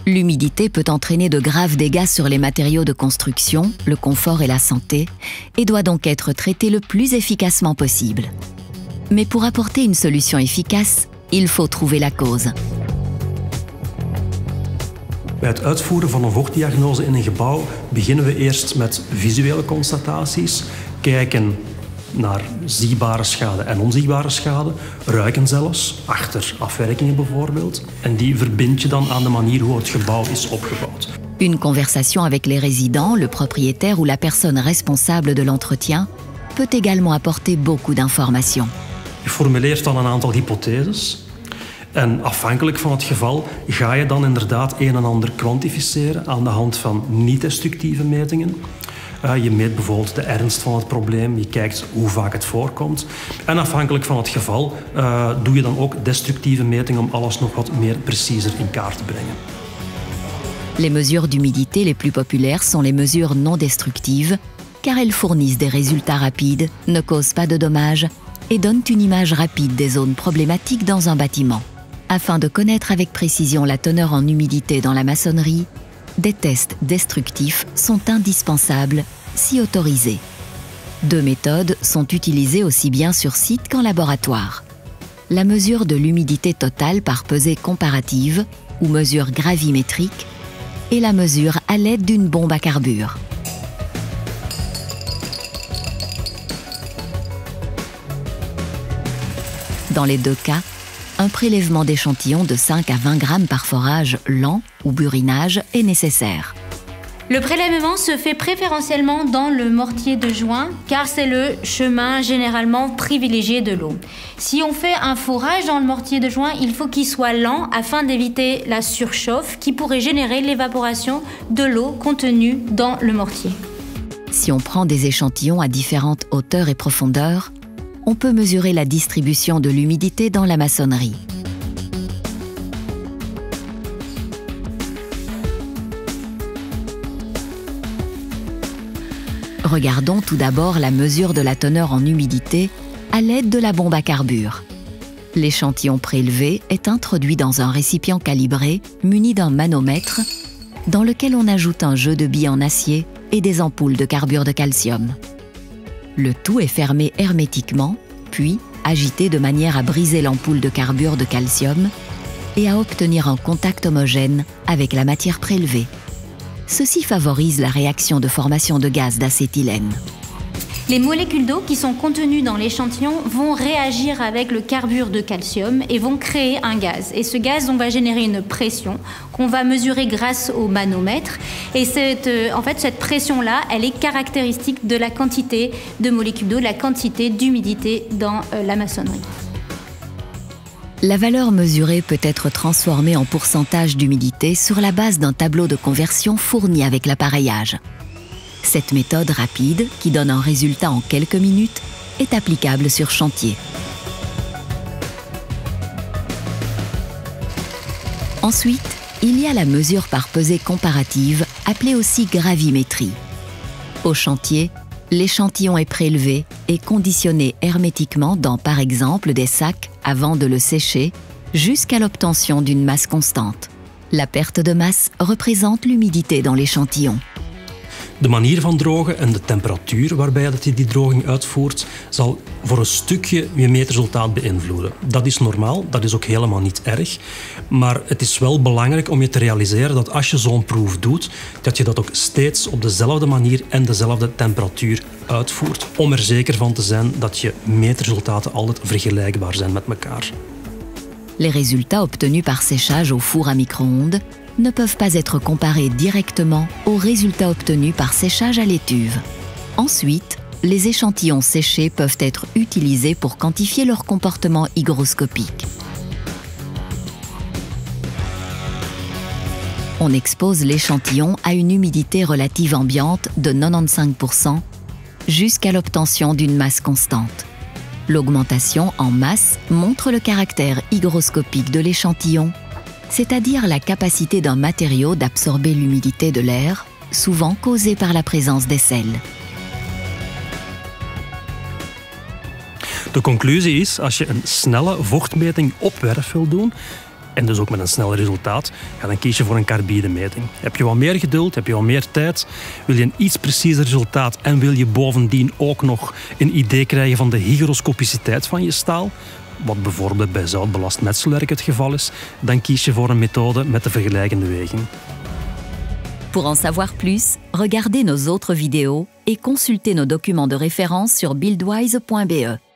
L'humidité peut entraîner de graves dégâts sur les matériaux de construction, le confort et la santé, et doit donc être traitée le plus efficacement possible. Mais pour apporter une solution efficace, il faut trouver la cause. Bij het uitvoeren van een vochtdiagnose in een gebouw beginnen we eerst met visuele constataties, kijken naar zichtbare schade en onzichtbare schade, ruiken zelfs, achter afwerkingen bijvoorbeeld. En die verbind je dan aan de manier hoe het gebouw is opgebouwd. Une conversation avec les résidents, le propriétaire ou la personne responsable de l'entretien peut également apporter beaucoup d'informations. Je formuleert dan een aantal hypotheses. En afhankelijk van het geval ga je dan inderdaad een en ander kwantificeren aan de hand van niet-destructieve metingen. Je meet bijvoorbeeld de ernst van het probleem, je kijkt hoe vaak het voorkomt. En afhankelijk van het geval doe je dan ook destructieve metingen om alles nog wat meer preciezer in kaart te brengen. Les mesures d'humidité les plus populaires sont les mesures non destructives, car elles fournissent des résultats rapides, ne causent pas de dommages et donnent une image rapide des zones problématiques dans un bâtiment. Afin de connaître avec précision la teneur en humidité dans la maçonnerie, des tests destructifs sont indispensables, si autorisés. Deux méthodes sont utilisées aussi bien sur site qu'en laboratoire. La mesure de l'humidité totale par pesée comparative, ou mesure gravimétrique, et la mesure à l'aide d'une bombe à carbure. Dans les deux cas, un prélèvement d'échantillons de 5 à 20 grammes par forage lent ou burinage est nécessaire. Le prélèvement se fait préférentiellement dans le mortier de joint car c'est le chemin généralement privilégié de l'eau. Si on fait un forage dans le mortier de joint, il faut qu'il soit lent afin d'éviter la surchauffe qui pourrait générer l'évaporation de l'eau contenue dans le mortier. Si on prend des échantillons à différentes hauteurs et profondeurs, on peut mesurer la distribution de l'humidité dans la maçonnerie. Regardons tout d'abord la mesure de la teneur en humidité à l'aide de la bombe à carbure. L'échantillon prélevé est introduit dans un récipient calibré muni d'un manomètre dans lequel on ajoute un jeu de billes en acier et des ampoules de carbure de calcium. Le tout est fermé hermétiquement, puis agité de manière à briser l'ampoule de carbure de calcium et à obtenir un contact homogène avec la matière prélevée. Ceci favorise la réaction de formation de gaz d'acétylène. Les molécules d'eau qui sont contenues dans l'échantillon vont réagir avec le carbure de calcium et vont créer un gaz. Et ce gaz va générer une pression qu'on va mesurer grâce au manomètre. Et cette pression-là, elle est caractéristique de la quantité de molécules d'eau, la quantité d'humidité dans la maçonnerie. La valeur mesurée peut être transformée en pourcentage d'humidité sur la base d'un tableau de conversion fourni avec l'appareillage. Cette méthode rapide, qui donne un résultat en quelques minutes, est applicable sur chantier. Ensuite, il y a la mesure par pesée comparative, appelée aussi gravimétrie. Au chantier, l'échantillon est prélevé et conditionné hermétiquement dans, par exemple, des sacs avant de le sécher, jusqu'à l'obtention d'une masse constante. La perte de masse représente l'humidité dans l'échantillon. De manier van drogen en de temperatuur waarbij je die droging uitvoert, zal voor een stukje je meetresultaat beïnvloeden. Dat is normaal, dat is ook helemaal niet erg. Maar het is wel belangrijk om je te realiseren dat als je zo'n proef doet, dat je dat ook steeds op dezelfde manier en dezelfde temperatuur uitvoert. Om er zeker van te zijn dat je meetresultaten altijd vergelijkbaar zijn met elkaar. Les résultats obtenus par séchage au four à micro-ondes ne peuvent pas être comparés directement aux résultats obtenus par séchage à l'étuve. Ensuite, les échantillons séchés peuvent être utilisés pour quantifier leur comportement hygroscopique. On expose l'échantillon à une humidité relative ambiante de 95% jusqu'à l'obtention d'une masse constante. L'augmentation en masse montre le caractère hygroscopique de l'échantillon, c'est-à-dire la capacité d'un matériau d'absorber l'humidité de l'air, souvent causée par la présence des sels. De conclusie is, als je een snelle vochtmeting op werf wil doen en dus ook met een snel resultaat, ja, dan kies je voor een carbide-meting. Heb je wat meer geduld, heb je wat meer tijd, wil je een iets preciezer resultaat en wil je bovendien ook nog een idee krijgen van de hygroscopisiteit van je staal, wat bijvoorbeeld bij zoutbelast metselwerk het geval is, dan kies je voor een methode met de vergelijkende weging. Pour en savoir plus, regardez nos autres vidéos et consultez nos documents de référence sur buildwise.be.